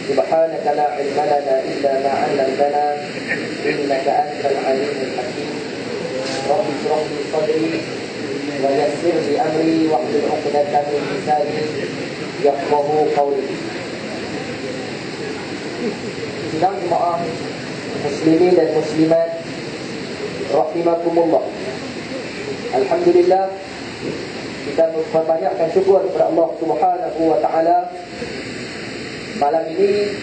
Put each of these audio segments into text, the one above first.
Subhanaka la ilma lana illa ma 'allamtana innaka antal alimul hakim. Rabbi shrah li sadri wa yassir li amri wahlul 'uqdatam min lisani yafqahu qawli. Sidang jemaah muslimin dan muslimat rahimakumullah. Alhamdulillah, kita membanyakkan syukur kepada Allah Subhanahu wa taala. Malam ini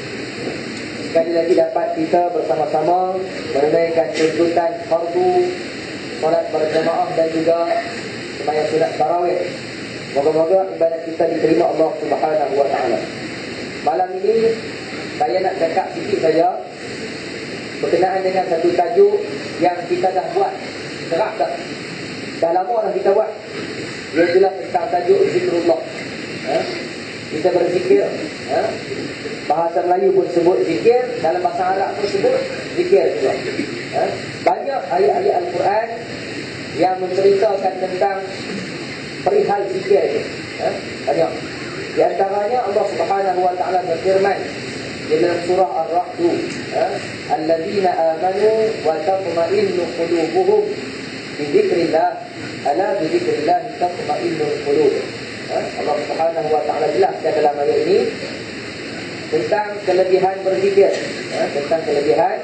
sekali lagi dapat kita bersama-sama menunaikan tuntutan fardu solat berjamaah dan juga sembahyang sunat tarawih. Moga-moga ibadat kita diterima Allah Subhanahu wa taala. Malam ini saya nak cakap sikit saja berkenaan dengan satu tajuk yang kita dah buat terap dah lama dah kita buat, iaitulah tentang tajuk zikrullah. Kita berzikir, bahasa Melayu pun sebut zikir, dalam bahasa Arab pun sebut zikir juga. Banyak ayat-ayat Al-Quran yang menceritakan tentang perihal zikir itu. Banyak. Di antaranya Allah Subhanahu wa taala berfirman di dalam surah Ar-Ra'd, alladzina amanu wa tatma'innu qulubuhum bi dzikrillah, ala bi dzikrillah tatma'innul qulub. Allah Subhanahu wa taala jelaskan dalam ayat ini tentang kelebihan berzikir, tentang kelebihan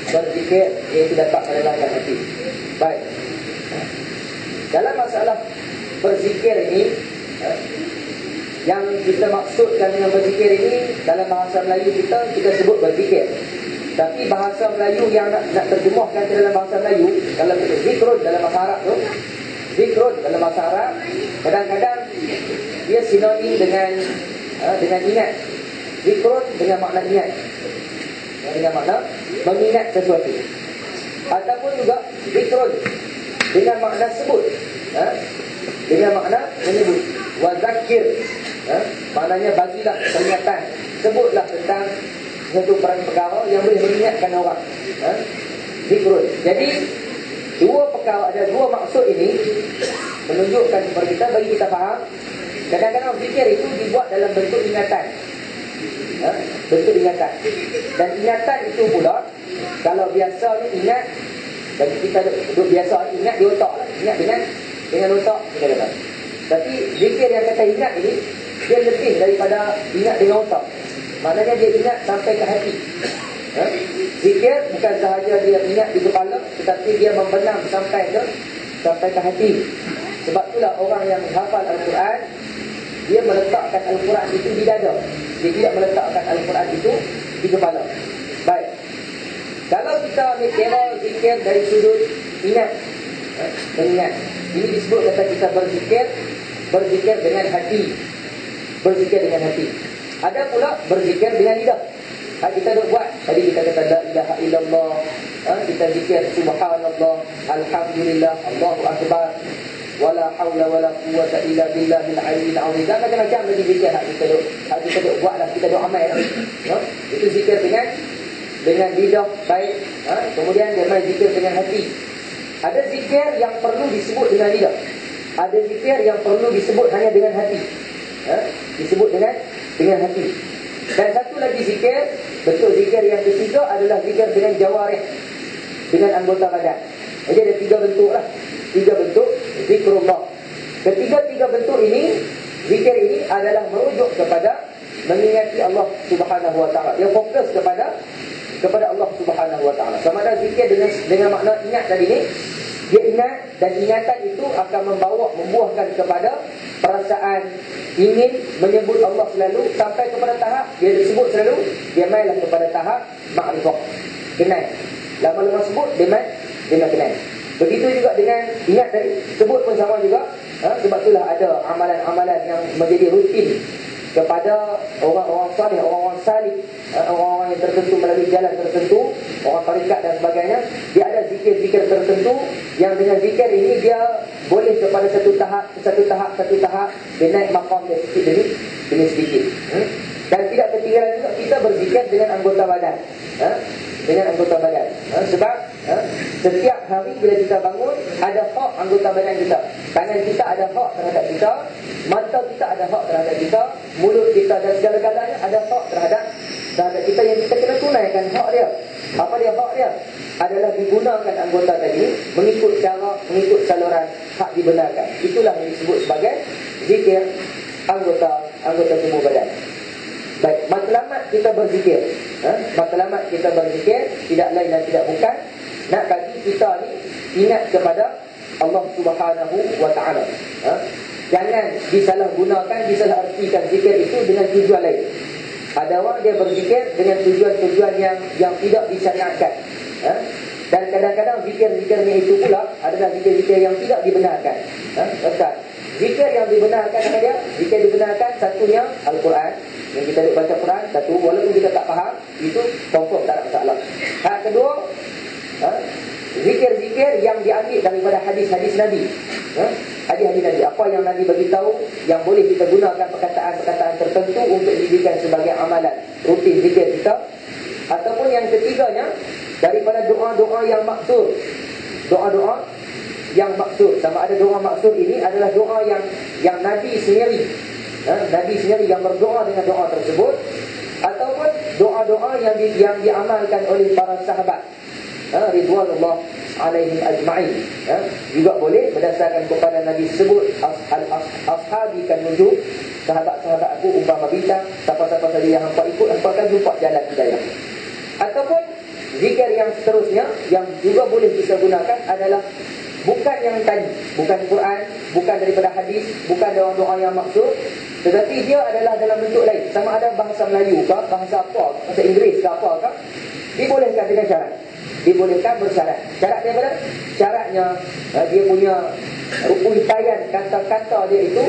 berzikir iaitu dapat menenangkan hati. Baik. Dalam masalah berzikir ini, yang kita maksudkan dengan berzikir ini dalam bahasa Melayu kita sebut berzikir. Tapi bahasa Melayu yang nak terjemahkan ke dalam bahasa Melayu, kalau zikrun dalam bahasa Arab tu, zikrun dalam bahasa Arab kadang-kadang dia sinonim dengan ingat. Zikrun dengan makna ingat, dengan makna mengingat sesuatu. Ataupun juga zikrun dengan makna sebut, dengan makna menyebut. Wa zakir, maknanya bagilah peringatan, sebutlah tentang satu perkara yang boleh mengingatkan orang. Zikrun. Jadi dua perkara, ada dua maksud ini menunjukkan kepada kita, bagi kita faham. Kadang-kadang zikir itu dibuat dalam bentuk ingatan, bentuk ingatan. Dan ingatan itu pula, kalau biasanya ingat, bagi kita duduk biasa ingat di otak lah, ingat dengan otak kita kata. Tapi zikir yang kata ingat ini, dia lebih daripada ingat dengan otak. Maknanya dia ingat sampai ke hati. Zikir bukan sahaja dia ingat di kepala, tetapi dia membenam sampai ke hati. Sebab itulah orang yang menghafal Al-Quran, dia meletakkan Al-Quran itu di dada. Dia tidak meletakkan Al-Quran itu di kepala. Baik. Kalau kita ambil kira zikir dari sudut ingat, mengingat, ini disebut kata kita berzikir dengan hati. Berzikir dengan hati. Ada pula berzikir dengan lidah. Kita duk buat. Tadi kita kata la ilaha illallah, kita zikir subhanallah, alhamdulillah, Allahu akbar, wala haula wala quwwata illa billahil aliyyil azim. Dan macam-macam lagi zikir kita duk buatlah, kita duk amal. Itu zikir dengan lidah, baik. Kemudian dia main zikir dengan hati. Ada zikir yang perlu disebut dengan lidah. Ada zikir yang perlu disebut hanya dengan hati. Disebut dengan hati. Dan satu lagi zikir, bentuk zikir yang ketiga adalah zikir dengan jawarih, dengan anggota badan. Jadi ada tiga bentuk lah. Tiga bentuk zikrullah. Ketiga-tiga bentuk ini, zikir ini adalah merujuk kepada mengingati Allah Subhanahu wa taala. Yang fokus kepada Allah Subhanahu wa taala. Sama ada zikir dengan makna ingat tadi ni, dia ingat, dan ingatan itu akan membuahkan kepada perasaan ingin menyebut Allah selalu, sampai kepada tahap dia disebut selalu, dia mainlah kepada tahap makrifah, kenal. Lama-lama sebut dia main kenal. Begitu juga dengan ingat tadi, sebut pun sama juga. Sebab itulah ada amalan-amalan yang menjadi rutin kepada orang-orang salih, orang-orang salih, orang-orang yang tertentu melalui jalan tertentu, orang tarikat dan sebagainya. Dia ada zikir-zikir tertentu yang dengan zikir ini dia boleh kepada satu tahap dia naik maqam dia sedikit demi sedikit. Dan tidak ketinggalan juga kita berzikir dengan anggota badan. Dengan anggota badan. Sebab setiap hari bila kita bangun, ada hak anggota badan kita. Tangan kita ada hak terhadap kita, mata kita ada hak terhadap kita, mulut kita dan segala-galanya ada hak terhadap sahabat kita yang kita kena tunaikan hak dia. Apa dia hak dia? Adalah digunakan anggota tadi mengikut cara, mengikut saluran hak dibenarkan. Itulah yang disebut sebagai zikir anggota tubuh badan. Baik, matlamat kita berzikir. Matlamat kita berzikir tidak lain dan tidak bukan nak bagi kita ni ingat kepada Allah Subhanahu wa taala. Jangan disalahgunakan, disalahartikan zikir itu dengan tujuan lain. Ada orang dia berzikir dengan tujuan-tujuan yang tidak disyariatkan. Dan kadang-kadang zikir-zikirnya itu pula adalah zikir-zikir yang tidak dibenarkan. Ustaz, zikir yang dibenarkan apa dia? Zikir dibenarkan satunya Al-Quran. Yang kita duk baca Quran, satu, walaupun kita tak faham, itu confirm tak ada masalah. Hak kedua, zikir-zikir yang diambil daripada hadis-hadis Nabi. Hadis-hadis Nabi, apa yang Nabi beritahu, yang boleh kita gunakan perkataan-perkataan tertentu untuk dijadikan sebagai amalan rutin zikir kita. Ataupun yang ketiganya, daripada doa-doa yang maksud. Doa-doa yang maksud. Sama ada doa maksud ini adalah doa yang Nabi sendiri, Nabi sendiri yang berdoa dengan doa tersebut, ataupun doa-doa yang diamalkan oleh para sahabat ridwanullah alaihim ajma'in. Juga boleh berdasarkan kepada Nabi sebut ashabi kan nujum, sahabat-sahabat aku umpama bintang, siapa-siapa saja yang hampa ikut, hampa akan jumpa jalan hidayah. Ataupun zikir yang seterusnya yang juga boleh kita gunakan adalah bukan yang tadi, bukan Quran, bukan daripada hadis, bukan doa-doa yang maksud, tetapi dia adalah dalam bentuk lain. Sama ada bahasa Melayu ke, bahasa apa, bahasa Inggeris ke apa ke, dibolehkan dengan syarat. Dibolehkan bersyarat. Syarat dia apa? Syaratnya dia punya uraian kata-kata dia itu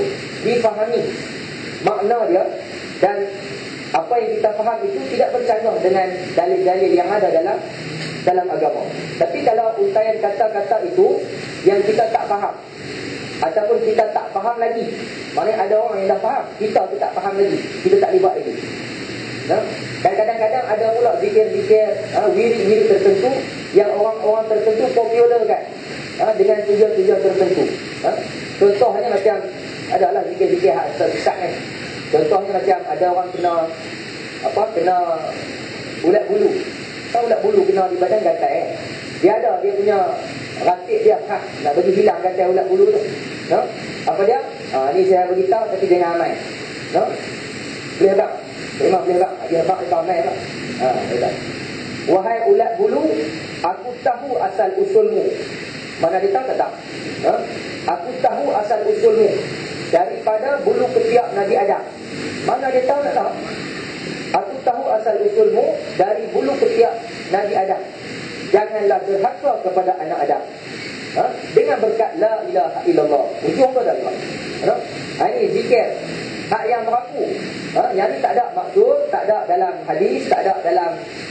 difahami makna dia, dan apa yang kita faham itu tidak bercanggah dengan dalil-dalil yang ada dalam agama. Tapi kalau uraian kata-kata itu yang kita tak faham, ataupun kita tak faham lagi, maknanya ada orang yang dah faham, kita tu tak faham lagi, kita tak libat lagi. Dan kadang-kadang ada pula zikir-zikir wirid-wirid tertentu yang orang-orang tertentu popular kan, dengan tujuan-tujuan tertentu. Contohnya macam adalah zikir-zikir hak sesat kan. Contohnya macam ada orang kena ulat bulu. Tahu ulat bulu kena di badan gatal dia ada dia punya ratib dia nak bagi hilang gatal ulat bulu tu. Apa dia? Ni saya beritahu tapi jangan amal. Boleh tak? Memang boleh tak? Dia tak amal tak? Wahai ulat bulu, aku tahu asal usulmu. Mana dia tahu tak? Aku tahu asal usulmu daripada bulu ketiak Nabi Adam. Mana dia tahu tak tahu? Aku tahu asal usulmu dari bulu ketiak Nabi Adam. Janganlah derhaka kepada anak Adam. Dengan berkat la ilaha illallah. Ujung tu dah. Ini zikir hak yang berlaku. Yang ni tak ada maksud, tak ada dalam hadis, tak ada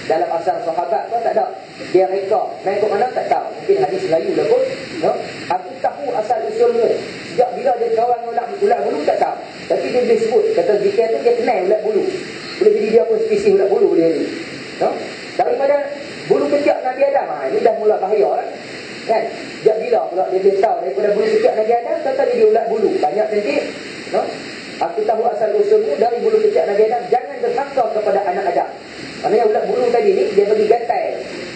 dalam asal sahabat pun tak ada. Dia reka. Naik ke mana tak tahu. Mungkin hadis Melayu lah pun. Aku tahu asal usulmu. Sejak bila dia kawan ulat bulu tak tahu. Tapi dia boleh sebut. Kata zikir tu dia kenal ulat bulu. Boleh jadi dia pun spesies ulat bulu boleh jadi. Daripada bulu ketiak Nabi Adam. Ini dah mula bahaya lah. Kan? Sejak bila pula dia boleh tahu daripada bulu ketiak Nabi Adam, kata dia ulat bulu. Banyak cantik. Aku tahu asal usulmu dari bulu ketiak Nabi Adam. Jangan derhaka kepada anak Adam. Maknanya ulat bulu tadi ni dia bagi gatal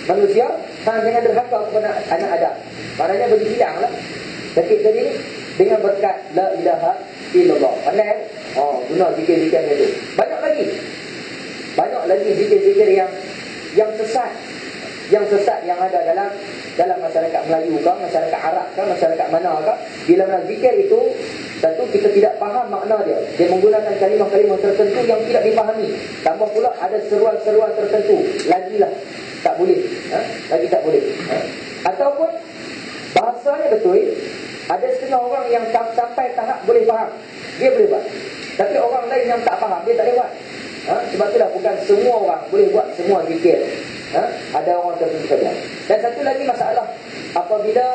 manusia, jangan derhaka kepada anak Adam. Maknanya bagi hilang lah sakit tadi ni dengan berkat la ilaha illallah. Pandai? Guna zikir-zikir itu. Banyak lagi zikir-zikir yang sesat. Yang sesat yang ada dalam masyarakat Melayu ke, masyarakat Arab ke, masyarakat mana ke. Bila mana zikir itu, tentu kita tidak faham makna dia. Dia menggunakan kalimah-kalimah tertentu yang tidak dipahami. Tambah pula ada seruan-seruan tertentu. Lagilah tak boleh. Lagi tak boleh. Ataupun bahasanya betul, ada setengah orang yang sampai tahap boleh faham, dia boleh buat. Tapi orang lain yang tak faham, dia tak boleh buat. Sebab itulah bukan semua orang boleh buat semua zikir. Ada orang tertentu saja. Dan satu lagi masalah, apabila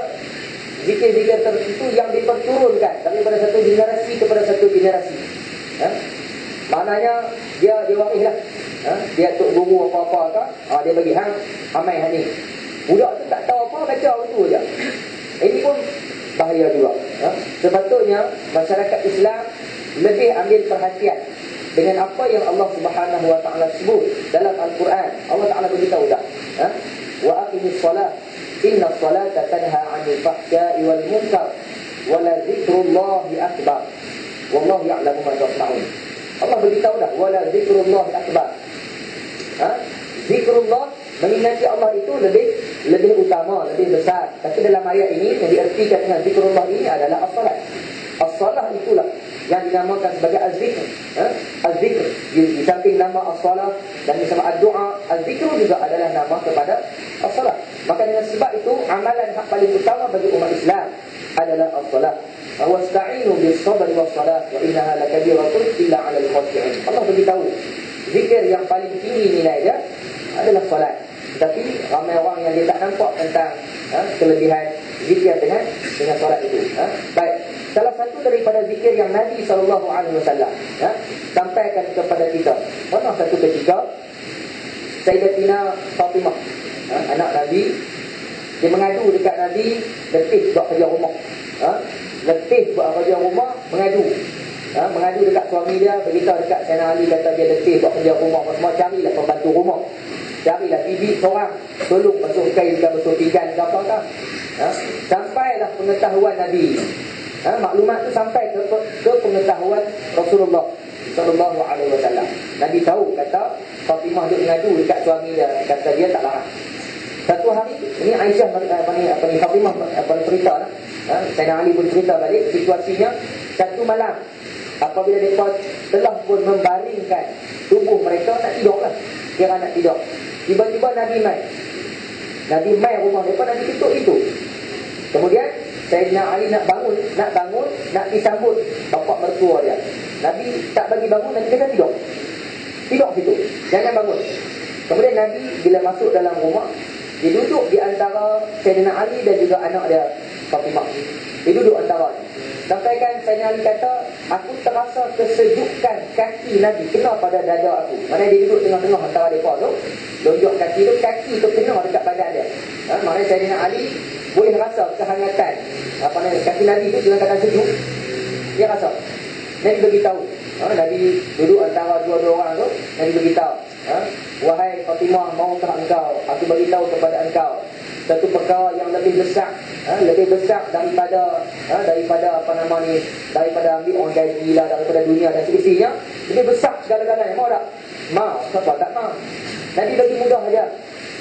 zikir-zikir tertentu yang diperturunkan daripada satu generasi kepada satu generasi, maknanya dia waris lah. Dia tok guru apa-apa ke, dia bagi hang amai hang ni. Budak tu tak tahu apa, baca itu je. Ini pun bahaya juga. Sepatutnya masyarakat Islam lebih ambil perhatian dengan apa yang Allah Subhanahu wa taala sebut dalam Al-Quran. Allah Taala beritahu dah, wa aqimis solat, inna solata tanha 'anil fahsya'i wal munkar wa la dzikrullahi akbar wallahu ya'lamu ma tasna'un. Allah beritahu dah, wa la dzikrullahi akbar. Zikrullah, mengingati Allah itu lebih utama, lebih besar. Tapi dalam ayat ini yang diartikan dengan zikrullah ini adalah as-salat. As-salah itulah yang dinamakan sebagai az-zikr. Az-zikr di samping nama as-salah dan bersama ad-du'a, az-zikr juga adalah nama kepada as-salah. Maka dengan sebab itu amalan hak paling utama bagi umat Islam adalah as-salah. Wasta'inu bis-sabri was-salah wa innaha lakabiratun illa 'alal khashi'in. Allah beritahu zikir yang paling tinggi nilai dia adalah solat. Tapi ramai orang yang dia tak nampak tentang kelebihan zikir dengan solat itu. Baik, salah satu daripada zikir yang Nabi SAW sampaikan kepada kita, pernah satu ketika Sayyidatina Fatimah, anak Nabi, dia mengadu dekat Nabi, letih buat kerja rumah. Letih buat kerja rumah, mengadu. Mengadu dekat suami dia, beritahu dekat Sayyidina Ali, kata dia letih buat kerja rumah semua, carilah pembantu rumah, carilah bibi seorang tolong basuh kain ke basuh pinggan ke apa tak. Sampailah pengetahuan Nabi, maklumat tu sampai ke pengetahuan Rasulullah sallallahu alaihi wasallam. Nabi tahu, kata Fatimah duk mengadu dekat suami dia, kata dia tak larang. Satu hari ini Aisyah Fatimah cerita lah. Sayyidina Ali pun cerita balik situasinya. Satu malam apabila mereka telah pun membaringkan tubuh mereka, nak tidur lah, kira nak tidur, tiba-tiba Nabi mai rumah mereka, Nabi tutup itu. Kemudian Sayyidina Ali nak bangun, nak disambut bapak mertua dia. Nabi tak bagi bangun, Nabi kata tidur situ, jangan bangun. Kemudian Nabi bila masuk dalam rumah, dia duduk di antara Sayyidina Ali dan juga anak dia Fatimah. Dia duduk antara. Sampaikan Sayyidina Ali kata, aku terasa kesejukan kaki Nabi kena pada dada aku. Maknanya dia duduk tengah-tengah antara mereka tu, lonjok kaki tu, kaki tu kena dekat badan dia. Maknanya Sayyidina Ali boleh rasa kehangatan kaki Nabi tu, dengan kata sejuk, dia rasa. Nabi beritahu, Nabi duduk antara dua-dua orang tu, Nabi beritahu, wahai Fatimah, maukah engkau aku beritahu kepada engkau satu perkara yang lebih besar daripada daripada ambil orang gaji lah, daripada dunia dan seisinya, lebih besar segala-galanya. Mau tak? Mau. Kenapa tak mau? Nabi bagi mudah saja.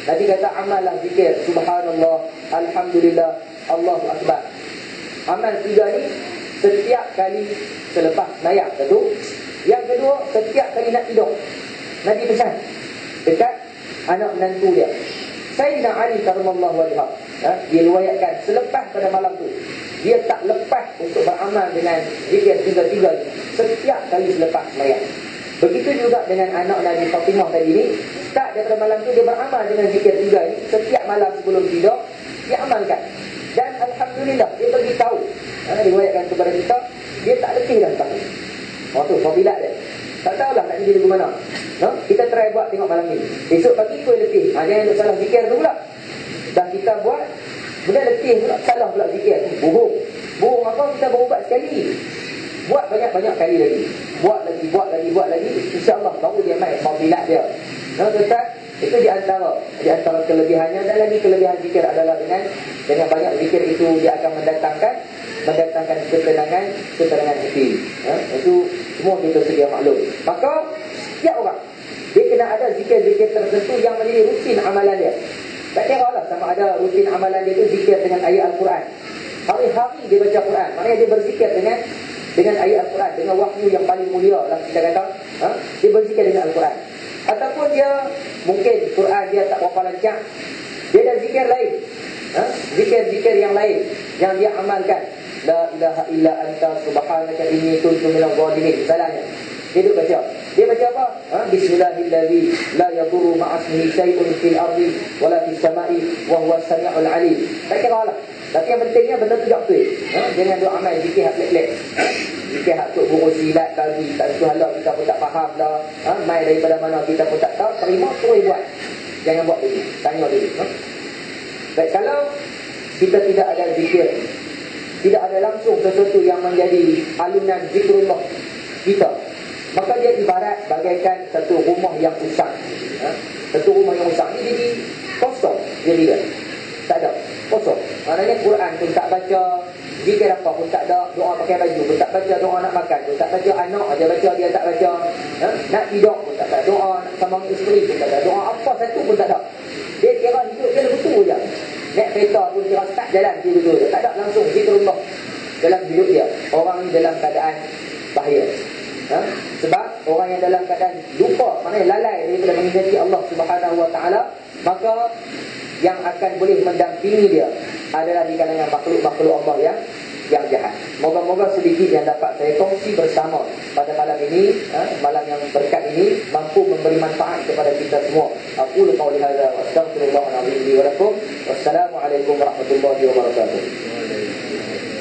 Nabi kata, amallah zikir subhanallah, alhamdulillah, Allahu akbar. Amal tiga ni setiap kali selepas naik. Satu. Yang kedua, setiap kali nak tidur. Nabi pesan dekat anak menantu dia Sayyidina Ali karramallahu wajhah, diriwayatkan selepas pada malam tu dia tak lepas untuk beramal dengan zikir tiga-tiga setiap kali selepas sembahyang. Begitu juga dengan anak Nabi Fatimah tadi ni, start daripada malam tu dia beramal dengan zikir tiga ni setiap malam sebelum tidur dia amalkan. Dan alhamdulillah dia beritahu, riwayatkan kepada kita, dia tak letih dah tak. Waktu fadilat dia. Tak tahulah nak jadi ke mana. Kita try buat tengok malam ni. Esok pagi pun letih. Jangan duk salah zikir tu pula. Dah kita buat, kemudian letih pula, salah pula zikir. Bohong apa, kita berubat sekali. Buat banyak-banyak kali lagi. Buat lagi. InsyaAllah baru dia main fadilat dia. Tuan-tuan, itu di antara kelebihannya. Dan lagi kelebihan zikir adalah dengan banyak zikir itu dia akan mendatangkan ketenangan hati. Itu semua kita sedia maklum. Maka setiap orang dia kena ada zikir-zikir tertentu yang menjadi rutin amalan dia. Tak kira lah sama ada rutin amalan dia itu zikir dengan ayat Al-Quran. Hari-hari dia baca Quran, maknanya dia berzikir dengan ayat Al-Quran, dengan wahyu yang paling mulia lah kita kata. Dia berzikir dengan Al-Quran. Ataupun dia mungkin Quran dia tak berapa lancar, dia ada zikir lain, zikir-zikir yang lain yang dia amalkan. La ilaha illa anta subhanaka inni kuntu minadh dhalimin. Misalnya dia baca. Dia baca apa? Bismillahirrahmanirrahim. La yadurru ma'asmihi syai'un fil ardi wala fis sama'i wa huwas sami'ul 'alim. Tak kira lah. Tapi yang pentingnya benda tu tak betul. Jangan duk amal zikir hak lek-lek. Zikir hak tu buruk silat kali, tak tahu halal kita pun tak faham dah. Mai daripada mana kita pun tak tahu, terima terus buat. Jangan buat lagi. Tanya dulu. Baik, kalau kita tidak ada zikir, tidak ada langsung sesuatu yang menjadi alunan zikrullah kita, Maka dia ibarat bagaikan satu rumah yang usang. Satu rumah yang usang ni jadi kosong. Jadi tak ada, kosong. Maknanya Quran pun tak baca, zikir apa pun tak ada, doa pakai baju pun tak baca, doa nak makan pun tak baca, anak aja baca dia tak baca, nak tidur pun tak ada, doa nak sambung isteri pun tak ada, doa apa satu pun tak ada. Dia kira hidup dia betul je. Naik kereta pun kira start jalan dia betul je. Tak ada langsung zikrullah dalam hidup dia. Orang ni dalam keadaan bahaya. Sebab orang yang dalam keadaan lupa, maknanya lalai daripada mengingati Allah Subhanahu Wa Taala, maka yang akan boleh mendampingi dia adalah di kalangan makhluk-makhluk Allah yang jahat. Moga-moga sedikit yang dapat saya kongsi bersama pada malam ini, malam yang berkat ini, mampu memberi manfaat kepada kita semua. Aku qauli hadza wa astaghfirullahal azim li wa lakum. Wassalamualaikum warahmatullahi wabarakatuh.